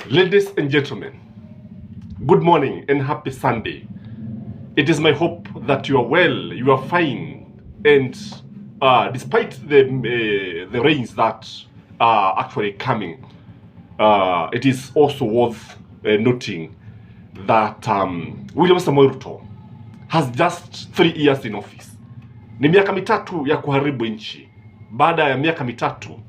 Ladies and gentlemen, good morning and happy Sunday. It is my hope that you are well, you are fine, and despite the rains that are actually coming, it is also worth noting that William Samoei Ruto has just 3 years in office. Ni miaka mitatu ya kuharibu nchi. Baada ya miaka mitatu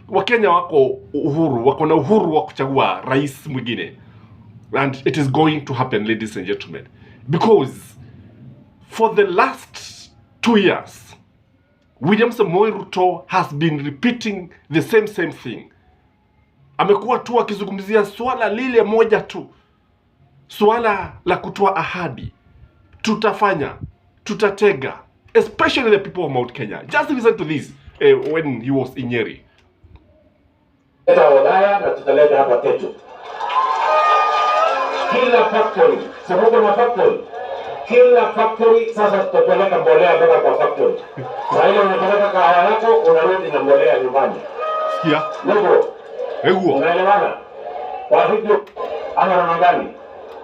Wakenya wako na uhuru wa kuchagua rais mwingine. And it is going to happen, ladies and gentlemen, because for the last 2 years William Samoei Ruto has been repeating the same thing. Amekuwa tu akizungumzia swala lile moja tu, swala la kutoa ahadi. Tutafanya, tutatega, especially the people of Mount Kenya. Just listen to this when he was in Nyeri. Odaya na tutaleta hapa Tetu. Kila factory, sababu na factory. Kila factory sasa tutapeleka mbolea kutoka kwa factory. Sasa ile unapeleka kahawa yako unarudi na mbolea nyumbani. Sikia. Ndio. Unaelewana? Kwa hivyo ana namna gani?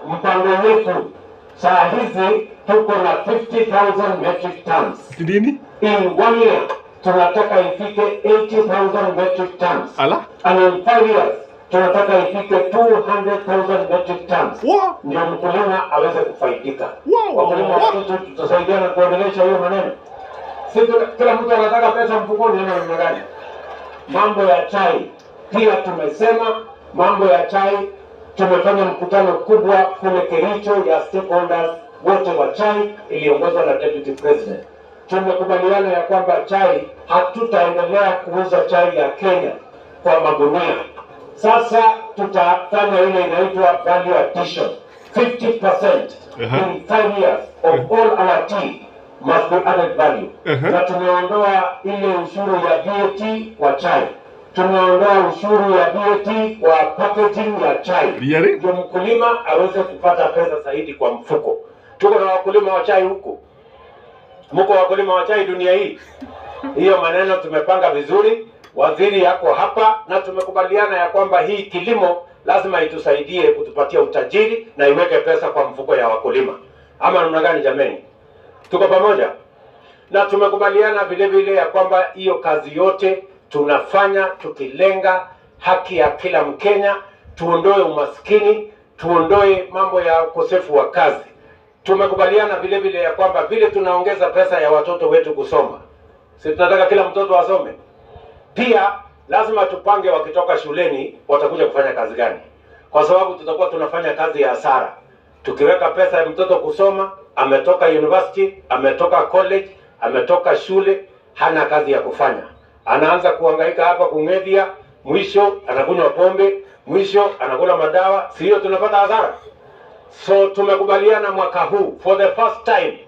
Mpango wetu saa hizi tuko na 50,000 metric tons. Nini? In 1 year tunataka ifike 80,000 metric tons. Ala? And in 5 years tunataka ifike 200,000 metric tons. Wow. Ndio mkulima aweze kufaidika. Wow. Wakulima wetu tutasaidiana kuendelesha hiyo maneno. Sisi kila mtu anataka pesa mfukoni na namna gani? Mambo ya chai pia tumesema, mambo ya chai tumefanya mkutano kubwa kule Kericho ya stakeholders wote wa chai iliongozwa na Deputy President. Tumekubaliana ya kwamba chai hatutaendelea kuuza chai ya Kenya kwa magunia. Sasa tutafanya ile inaitwa value addition. 50% in 5 years of all our tea must be added value. Na tumeondoa ile ushuru ya VAT kwa chai. Tumeondoa ushuru ya VAT kwa packaging ya chai. Ndio mkulima aweze kupata pesa zaidi kwa mfuko. Tuko na wakulima wa chai huko. Mko wakulima wa chai dunia hii. Hiyo maneno tumepanga vizuri, waziri yako hapa na tumekubaliana ya kwamba hii kilimo lazima itusaidie kutupatia utajiri na iweke pesa kwa mfuko ya wakulima. Ama namna gani jameni? Tuko pamoja? Na tumekubaliana vile vile ya kwamba hiyo kazi yote tunafanya tukilenga haki ya kila Mkenya, tuondoe umaskini, tuondoe mambo ya ukosefu wa kazi. Tumekubaliana vile vile ya kwamba vile tunaongeza pesa ya watoto wetu kusoma. Sisi tunataka kila mtoto asome. Pia lazima tupange wakitoka shuleni watakuja kufanya kazi gani. Kwa sababu tutakuwa tunafanya kazi ya hasara. Tukiweka pesa ya mtoto kusoma, ametoka university, ametoka college, ametoka shule, hana kazi ya kufanya. Anaanza kuhangaika hapa kung'evia, mwisho anakunywa pombe, mwisho anakula madawa, sio tunapata hasara. So tumekubaliana mwaka huu for the first time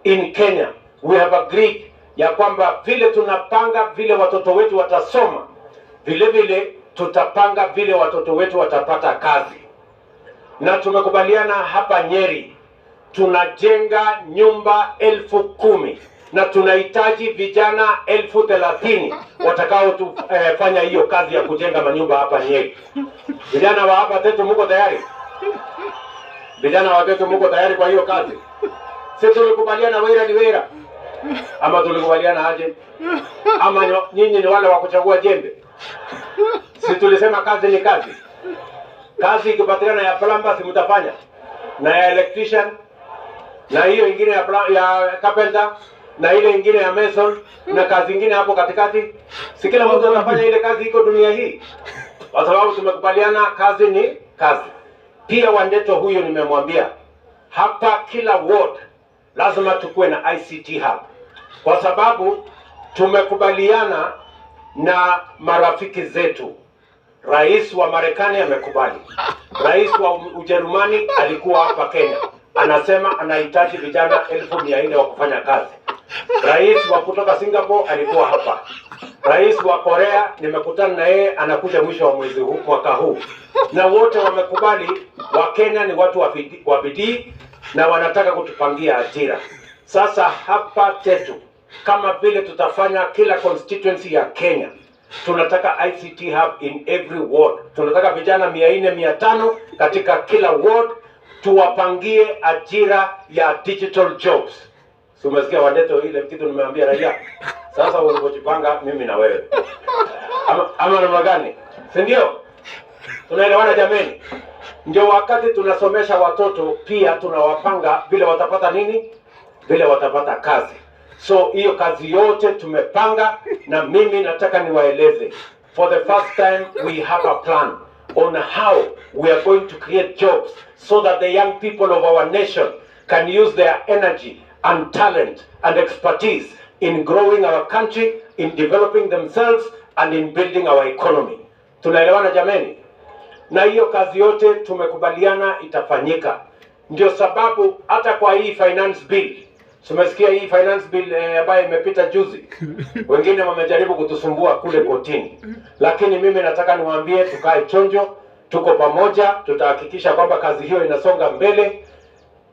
in Kenya we have agreed ya kwamba vile tunapanga vile watoto wetu watasoma, vile vile tutapanga vile watoto wetu watapata kazi. Na tumekubaliana hapa Nyeri tunajenga nyumba 10,000 na tunahitaji vijana 30,000 watakao tufanya hiyo kazi ya kujenga manyumba hapa Nyeri. Vijana wa hapa Tetu mko tayari? Vijana wa Tetu mko tayari kwa hiyo kazi? Sisi tulikubaliana wera ni wera. Ama tulikubaliana aje? Ama nyinyi ni wale wa kuchagua jembe? Sisi tulisema kazi ni kazi. Kazi ikipatikana ya plumber si mtafanya, na ya electrician, na hiyo ingine ya carpenter, na ile ingine ya mason, na kazi ingine hapo katikati. Si kila mtu anafanya ile kazi iko dunia hii. Kwa sababu tumekubaliana kazi ni kazi. Pia Wandeto huyo nimemwambia hapa kila ward lazima tukue na ICT hub. Kwa sababu tumekubaliana na marafiki zetu. Rais wa Marekani amekubali. Rais wa Ujerumani alikuwa hapa Kenya. Anasema anahitaji vijana 1,400 wa kufanya kazi. Rais wa kutoka Singapore alikuwa hapa. Rais wa Korea nimekutana na yeye, anakuja mwisho wa mwezi huu mwaka huu. Na wote wamekubali wa Kenya ni watu wa bidii na wanataka kutupangia ajira. Sasa hapa Tetu kama vile tutafanya kila constituency ya Kenya, Tunataka ICT hub in every ward. Tunataka vijana 400-500 katika kila ward, tuwapangie ajira ya digital jobs. Si umesikia Wandeto ile kitu nimeambia raia? Sasa unapojipanga mimi na wewe. Ama namna gani? Si ndio? Tunaelewana jameni? Ndio wakati tunasomesha watoto pia tunawapanga vile watapata nini? Vile watapata kazi. So hiyo kazi yote tumepanga, na mimi nataka niwaeleze. For the first time we have a plan on how we are going to create jobs so that the young people of our nation can use their energy and talent and expertise in growing our country, in developing themselves and in building our economy. Tunaelewana jameni? Na hiyo kazi yote tumekubaliana itafanyika. Ndio sababu hata kwa hii finance bill, tumesikia hii finance bill ambayo imepita juzi. Wengine wamejaribu kutusumbua kule kotini. Lakini mimi nataka niwaambie tukae chonjo, tuko pamoja, tutahakikisha kwamba kazi hiyo inasonga mbele.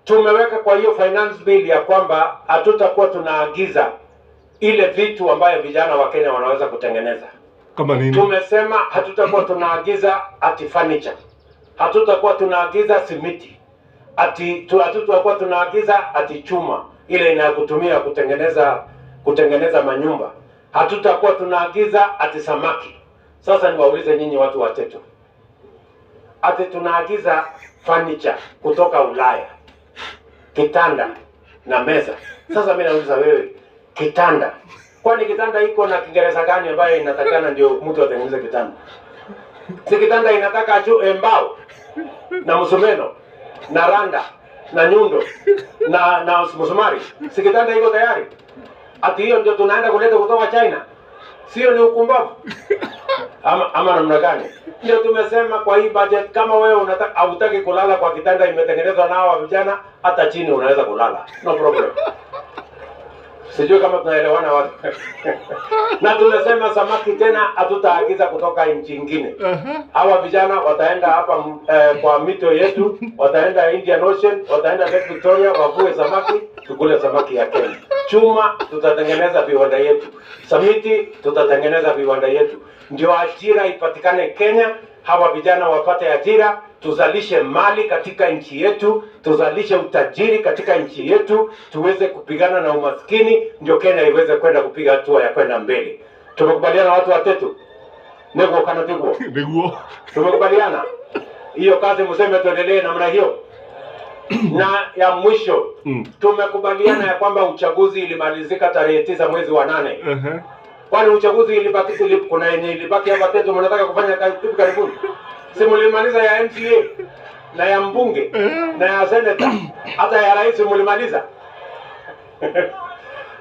Tumeweka kwa hiyo finance bill ya kwamba hatutakuwa tunaagiza ile vitu ambayo vijana wa Kenya wanaweza kutengeneza. Kama nini? Tumesema hatutakuwa tunaagiza ati furniture. Hatutakuwa tunaagiza simiti. Hatutakuwa tunaagiza ati chuma ile inayokutumia kutengeneza manyumba. Hatutakuwa tunaagiza ati samaki. Sasa niwaulize nyinyi watu wa Teto. Ati tunaagiza furniture kutoka Ulaya. Kitanda na meza. Sasa mimi nauliza wewe, kitanda, kwani kitanda iko na Kiingereza gani ambayo inatakana ndio mtu atengeneze kitanda? Si kitanda inataka mbao na msumeno na randa na nyundo na msumari. Si kitanda iko tayari? Ati hiyo ndio tunaenda kuleta kutoka China? Sio, ni ukumbavu? Ama namna gani? Ndio tumesema kwa hii budget, kama wewe hutaki kulala kwa kitanda imetengenezwa na hawa vijana, hata chini unaweza kulala. No problem. Sijui kama tunaelewana watu. Na tumesema samaki tena hatutaagiza kutoka nchi nyingine. Hawa vijana wataenda hapa kwa mito yetu, wataenda Indian Ocean, wataenda Lake Victoria, wavue samaki, tukule samaki ya Kenya. Chuma tutatengeneza viwanda yetu. Samiti tutatengeneza viwanda yetu. Ndio ajira ipatikane Kenya, hawa vijana wapate ajira, tuzalishe mali katika nchi yetu, tuzalishe utajiri katika nchi yetu, tuweze kupigana na umaskini, ndio Kenya iweze kwenda kupiga hatua ya kwenda mbele. Tumekubaliana watu wa Teto? Nego kana tigwo. Nego. Tumekubaliana. Hiyo kazi mseme tuendelee namna hiyo. Na ya mwisho, tumekubaliana ya kwamba uchaguzi ilimalizika tarehe 9 mwezi wa 8. Kwani uchaguzi ilibaki, kuna yenye ilibaki hapa Teto mnataka kufanya kazi hivi karibuni? Si mlimaliza ya MCA na ya mbunge na ya senator, hata ya rais mlimaliza.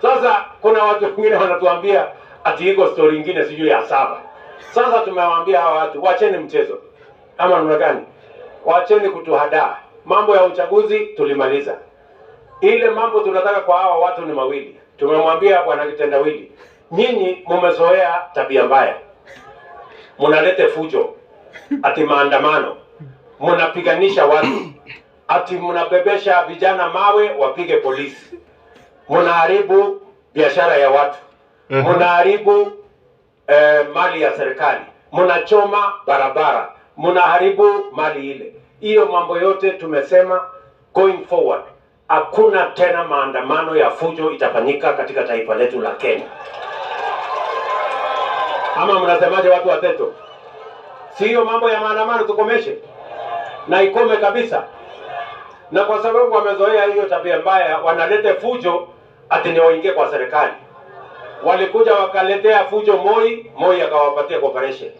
Sasa kuna watu wengine wanatuambia ati iko story nyingine sijui ya 7. Sasa tumewaambia hawa watu waacheni mchezo. Ama namna gani? Waacheni kutuhadaa. Mambo ya uchaguzi tulimaliza. Ile mambo tunataka kwa hawa watu ni mawili. Tumemwambia bwana Kitendawili, nyinyi mmezoea tabia mbaya. Mnalete fujo, ati maandamano, mnapiganisha watu, ati mnabebesha vijana mawe wapige polisi, mnaharibu biashara ya watu, mnaharibu mali ya serikali, mnachoma barabara, mnaharibu mali ile. Hiyo mambo yote tumesema going forward hakuna tena maandamano ya fujo itafanyika katika taifa letu la Kenya. Ama mnasemaje watu wa Teto? Si hiyo mambo ya maandamano tukomeshe na ikome kabisa. Na kwa sababu wamezoea hiyo tabia mbaya, wanalete fujo ati ni waingie kwa serikali. Walikuja wakaletea fujo Moi akawapatia cooperation.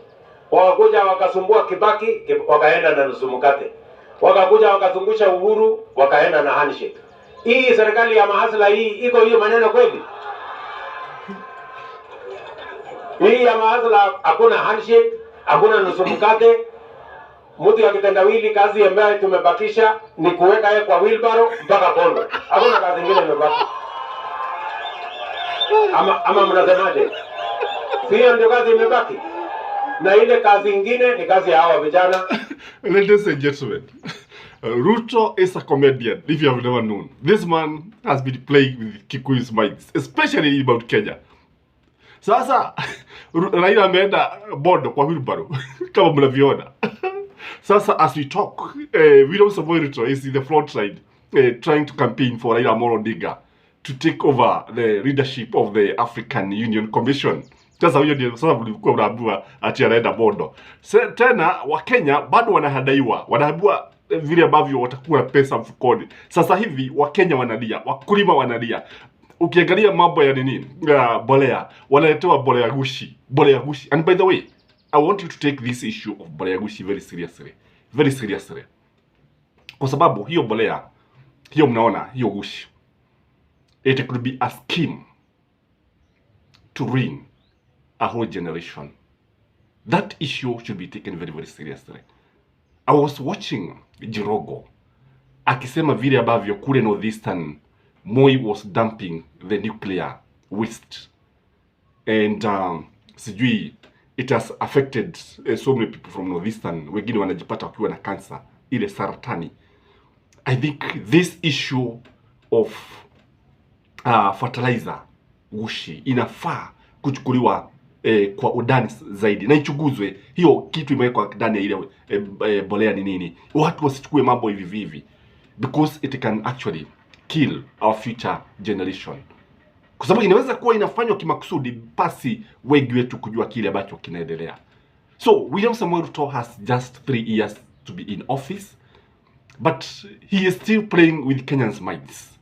Wakakuja wakasumbua Kibaki, wakaenda na nusu mkate. Wakakuja wakazungusha Uhuru, wakaenda na handshake. Hii serikali ya mahasla hii iko hiyo maneno kweli? Hii ya mahasla hakuna handshake, hakuna nusu mkate. Mtu ya Kitendawili kazi ambayo tumebakisha ni kuweka yeye kwa wheelbarrow mpaka Bondo. Hakuna kazi nyingine imebaki. Ama mnasemaje? Hiyo ndio kazi imebaki. Na ile kazi nyingine ni kazi ya hawa vijana. Ladies and gentlemen, Ruto is a comedian, if you have never known. This man has been playing with Kikuyus minds, especially about Kenya. Sasa Raila ameenda bondo kwa wheelbarrow kama mnavyoona. Sasa as we talk, William Samoei Ruto is in the front side trying to campaign for Raila Amolo Odinga to take over the leadership of the African Union Commission. Sasa huyo ndio sasa mlikuwa mnaambiwa ati anaenda bondo. Tena Wakenya bado wanahadaiwa. Wanaambiwa vile ambavyo watakuwa pesa mfukoni. Sasa hivi Wakenya wanalia, wakulima wanalia. Ukiangalia mambo ya nini, bolea, wanaletewa bolea gushi, bolea gushi. And by the way, I want you to take this issue of bolea gushi very seriously. Very seriously. Kwa sababu hiyo bolea, hiyo mnaona, hiyo gushi, it could be a scheme to ruin a whole generation. That issue should be taken very, very seriously. I was watching Jirogo akisema vile ambavyo kule Northeastern Moi was dumping the nuclear waste, and sijui it has affected so many people from Northeastern. Wengine wanajipata wakiwa na cancer, ile saratani. I think this issue of fertilizer gushi inafaa kuchukuliwa kwa udani zaidi na ichuguzwe. Hiyo kitu imewekwa ndani ya ile bolea ni nini, watu wasichukue mambo hivi hivi, because it can actually kill our future generation, kwa sababu inaweza kuwa inafanywa kimakusudi pasi wengi wetu kujua kile ambacho kinaendelea. So William Samoei Ruto has just 3 years to be in office, but he is still playing with Kenyans' minds,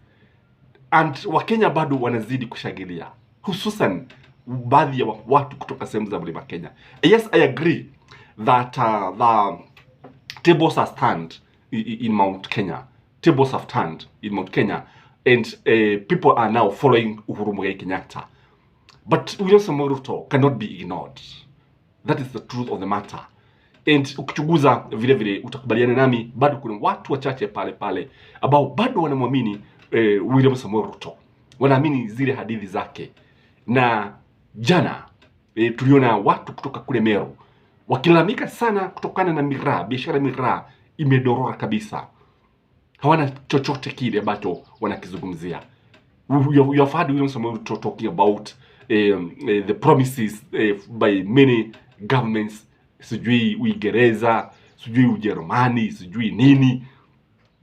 and Wakenya bado wanazidi kushangilia, hususan baadhi ya watu kutoka sehemu za Mlima Kenya. Yes, I agree that the tables have turned in Mount Kenya. Tables have turned in Mount Kenya, and people are now following Uhuru Muigai Kenyatta. But William Samoei Ruto cannot be ignored. That is the truth of the matter. And ukichunguza vile vile utakubaliana nami, bado kuna watu wachache pale ambao bado wanamwamini William Samoei Ruto. Wanaamini zile hadithi zake. Na jana tuliona watu kutoka kule Meru wakilalamika sana kutokana na miraa, biashara miraa imedorora kabisa. Hawana chochote kile ambacho wanakizungumzia. You have heard William Samoei Ruto talking about the promises by many governments, sijui Uingereza, sijui Ujerumani, sijui nini.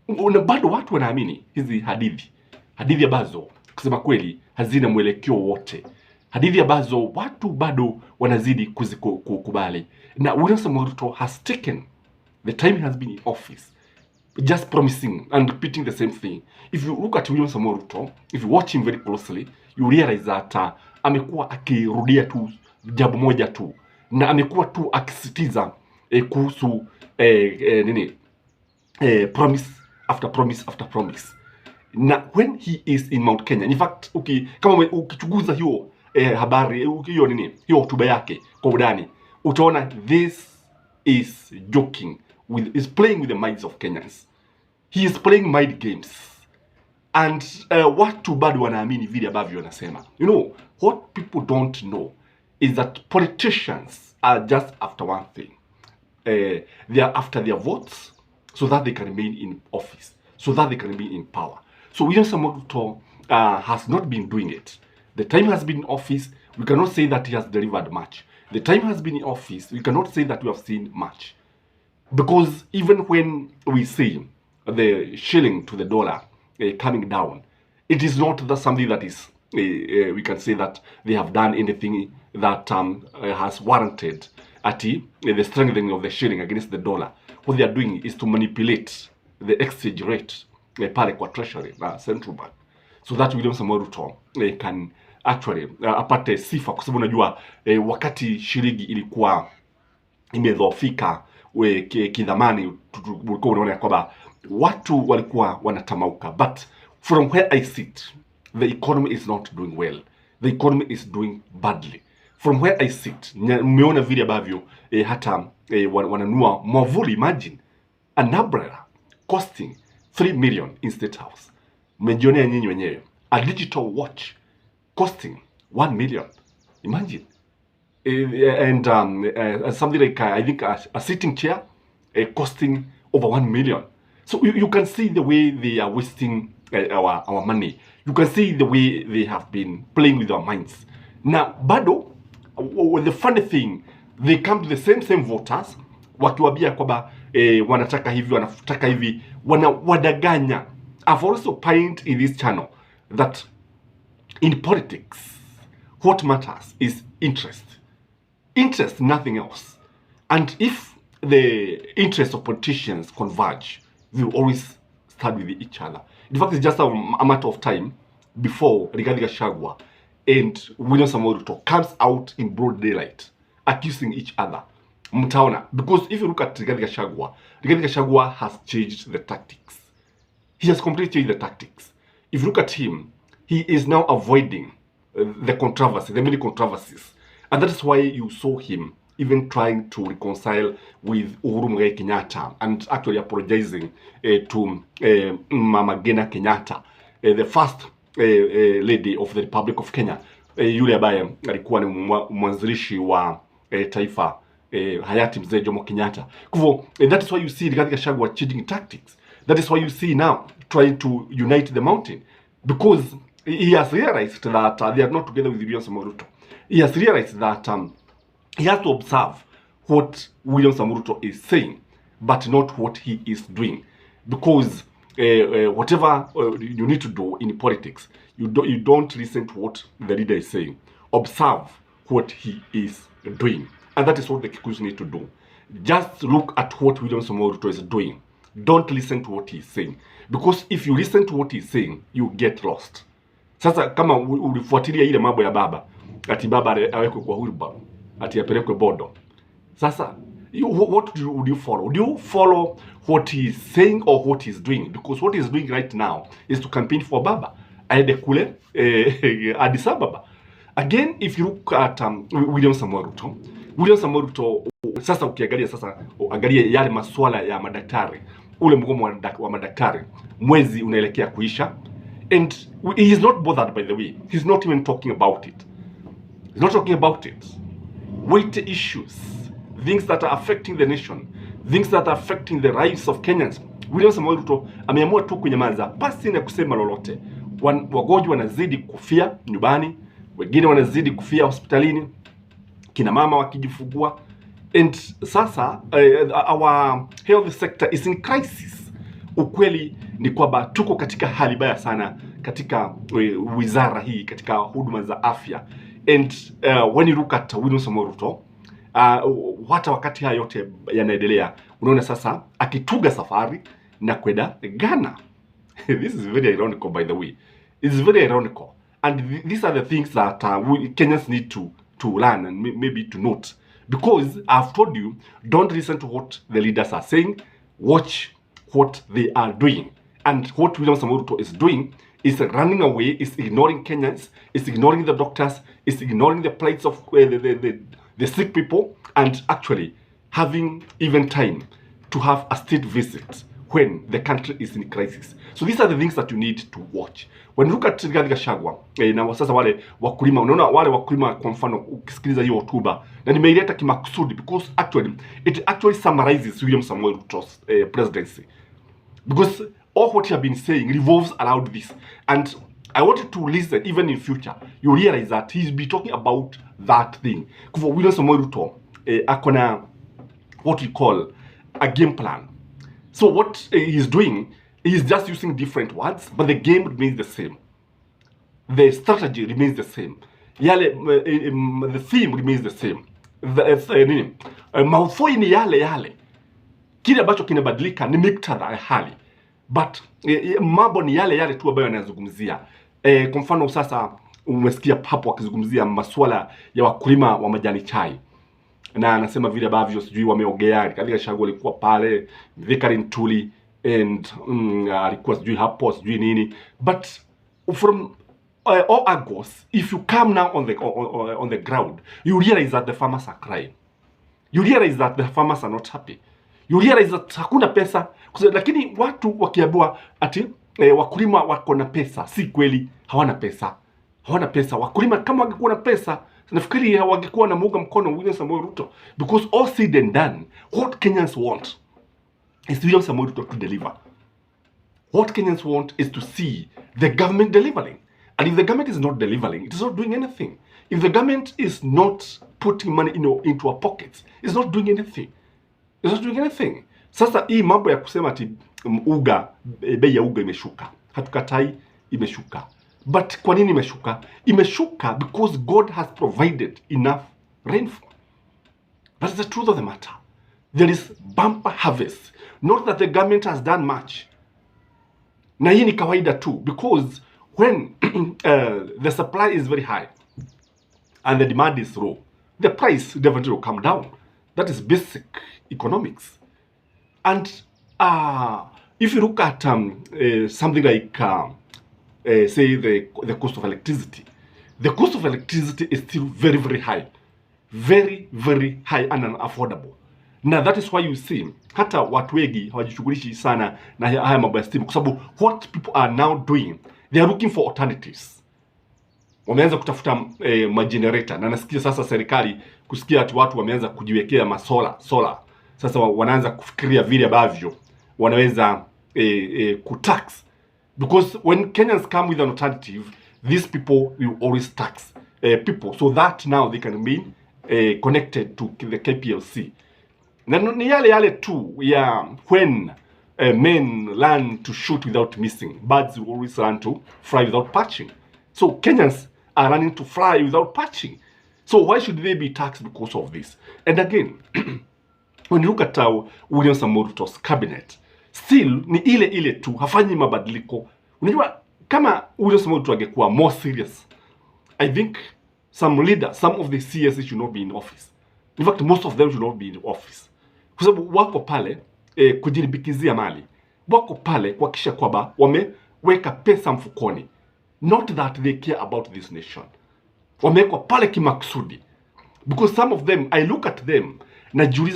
Na bado watu wanaamini hizi hadithi ambazo kusema kweli hazina mwelekeo wote, hadithi ambazo watu bado wanazidi kuzikubali. Na William Samoei Ruto has taken the time he has been in office just promising and repeating the same thing. If you look at William Samoei Ruto, if you watch him very closely, you realize that amekuwa akirudia tu jambo moja tu, na amekuwa tu akisitiza kuhusu promise after promise after promise. Na when he is in Mount Kenya, in fact kama ukichunguza hiyo habari hiyo hotuba yake kwa undani, utaona this is joking is playing with the minds of Kenyans. He is playing mind games, and watu bado wanaamini vile ambavyo wanasema. You know what people don't know is that politicians are just after one thing. They are after their votes so that they can remain in office, so that they can remain in power. So William Samoei Ruto has not been doing it. The time has been in office, we cannot say that he has delivered much. The time has been in office, we cannot say that we have seen much. Because even when we see the shilling to the dollar coming down, it is not something that is, we can say that they have done anything that has warranted the strengthening of the shilling against the dollar. What they are doing is to manipulate the exchange rate pale kwa treasury na central bank, so that William Samoei Ruto can actually apate sifa, kwa sababu unajua wakati shilingi ilikuwa imedhoofika kidhamani, ulikuwa unaona kwamba watu walikuwa wanatamauka. But from where I sit, the economy is not doing well. The economy is doing badly. From where I sit, mmeona vile ambavyo hata wananua mwavuli. Imagine an umbrella costing 3 million in State House. Mmejionea nyinyi wenyewe. A digital watch costing 1 million. Imagine. And something like I think a sitting chair costing over 1 million. So you can see the way they are wasting our money. You can see the way they have been playing with our minds. Na bado the funny thing, they come to the same voters wakiwaambia kwamba wanataka hivi, wadaganya. I've also pointed in this channel that in politics, what matters is interest, nothing else. And if the interests of politicians converge, they will always stand with each other. In fact, it's just a matter of time before Rigathi Gachagua and William Samoei Ruto comes out in broad daylight accusing each other. Mtaona, because if you look at Rigathi Gachagua has changed the tactics. He has completely changed the tactics. If you look at him, he is now avoiding the many controversies. And that is why you saw him even trying to reconcile with Uhuru Muigai Kenyatta and actually apologizing to Mama Ngina Kenyatta, the first lady of the Republic of Kenya, yule ambaye alikuwa ni mwanzilishi wa taifa hayati mzee Jomo Kenyatta. Kwa hivyo, that is why you see Rigathi Gachagua changing tactics. That is why you see now trying to unite the mountain, because he has realized that they are not together with William Samoei Ruto. He has realized that he has to observe what William Samoei Ruto is saying, but not what he is doing. Because whatever you need to do in politics, you don't listen to what the leader is saying. Observe what he is doing. And that is what the Kikuyus need to do. Just look at what William Samoei Ruto is doing. Don't listen to what he's saying. Because if you listen to what he's saying, you get lost. Sasa kama ulifuatilia ile mambo ya baba, ati baba awekwe kwa wheelbarrow, ati apelekwe bodo. Sasa, what would you follow? Do you follow what he's saying or what he's doing? Because what he's doing right now is to campaign for baba. Aende kule Addis Ababa. Again, if you look at William Samoei Ruto, sasa ukiangalia sasa, angalia yale masuala ya madaktari, ule mgomo wa madaktari, mwezi unaelekea kuisha, and he is not bothered, by the way. He's not even talking about it. He's not talking about it. Weighty issues, things that are affecting the nation, things that are affecting the lives of Kenyans. William Samoei Ruto ameamua tu kunyamaza pasi na kusema lolote. Wagonjwa wanazidi kufia nyumbani, wengine wanazidi kufia hospitalini, kina mama wakijifungua, and sasa our health sector is in crisis. Ukweli ni kwamba tuko katika hali mbaya sana katika wizara hii, katika huduma za afya. And when you look at William Samoei Ruto, hata wakati haya yote yanaendelea, unaona sasa akituga safari na kwenda Ghana. This is very ironical, by the way. It's very ironical. And these are the things that Kenyans need to learn and maybe to note. Because I've told you, don't listen to what the leaders are saying. Watch what they are doing. And what William Samoei Ruto is doing is running away, is ignoring Kenyans, is ignoring the doctors, is ignoring the plights of the sick people, and actually having even time to have a state visit when the country is in crisis. So these are the things that you need to watch. When you look at Rigathi Gachagua, na sasa wale wakulima, unaona wale wakulima, kwa mfano ukisikiliza hiyo hotuba, na nimeileta kimakusudi because it actually summarizes William Samoei Ruto's presidency. Because all what you have been saying revolves around this. And I wanted to listen, even in future, you realize that he's be talking about that thing. For William Samoei Ruto, akona what we call a game plan. So what he's doing, he's just using different words, but the game remains the same. The strategy remains the same. The theme remains the same. Maudhui ni yale. Kile ambacho kinabadilika ni muktadha ya hali. But mambo ni yale tu ambayo yanazungumzia. Kwa mfano sasa umesikia hapo akizungumzia masuala ya wakulima wa majani chai. Na anasema vile ambavyo sijui wameongea, Rigathi Gachagua alikuwa pale, Vikari Ntuli, and alikuwa sijui hapo sijui nini. But from all angles, if you come now on the ground, you realize that the farmers are crying. You realize that the farmers are not happy. You realize that hakuna pesa, lakini watu wakiambiwa ati wakulima wako na pesa, si kweli, hawana pesa. Wakulima kama wangekuwa na pesa, nafikiri wangekuwa na muunga mkono William Samoei Ruto. Because all said and done, what Kenyans want is William Samoei Ruto to deliver. What Kenyans want is to see the government delivering. And if the government is not delivering, it is not doing anything. if the government is not putting money into our pockets, it's not doing anything. It's not doing anything. Sasa hii mambo ya kusema ati uga, bei ya uga imeshuka, hatukatai imeshuka. But kwa nini imeshuka? Imeshuka because God has provided enough rainfall. That is the truth of the matter. There is bumper harvest. Not that the government has done much. Na hii ni kawaida tu, because when the supply is very high and the demand is low, the price definitely will come down. That is basic economics. And if you look at something like, say, the cost of electricity, the cost of electricity is still very, very high. Very, very high and unaffordable. Now that is why you see, hata watu wengi hawajishughulishi sana na haya mambo ya stima, kwa sababu what people are now doing, they are looking for alternatives. Wameanza kutafuta magenerator, na nasikia sasa serikali kusikia ati watu wameanza kujiwekea solar. Sasa wanaanza kufikiria vile ambavyo wanaweza kutax, because when Kenyans come with an alternative, these people will always tax people, so that now they can be connected to the KPLC. Na ni yale tu ya when men learn to shoot without missing, birds will always learn to fly without perching. So Kenyans are learning to fly without perching. So why should they be taxed because of this? And again, when you look at William Samoei Ruto's cabinet, still ni ile tu, hafanyi mabadiliko. Unajua kama William Samoei Ruto angekuwa more serious, I think some of the CS should not be in office. In fact, most of them should not be in office. Kwa sababu wako pale kujiribikizia mali. Wako pale kuhakikisha kwamba wameweka pesa mfukoni. Not that they care about this nation. Wamewekwa pale kimakusudi. Because some of them, I look at them, najiuliza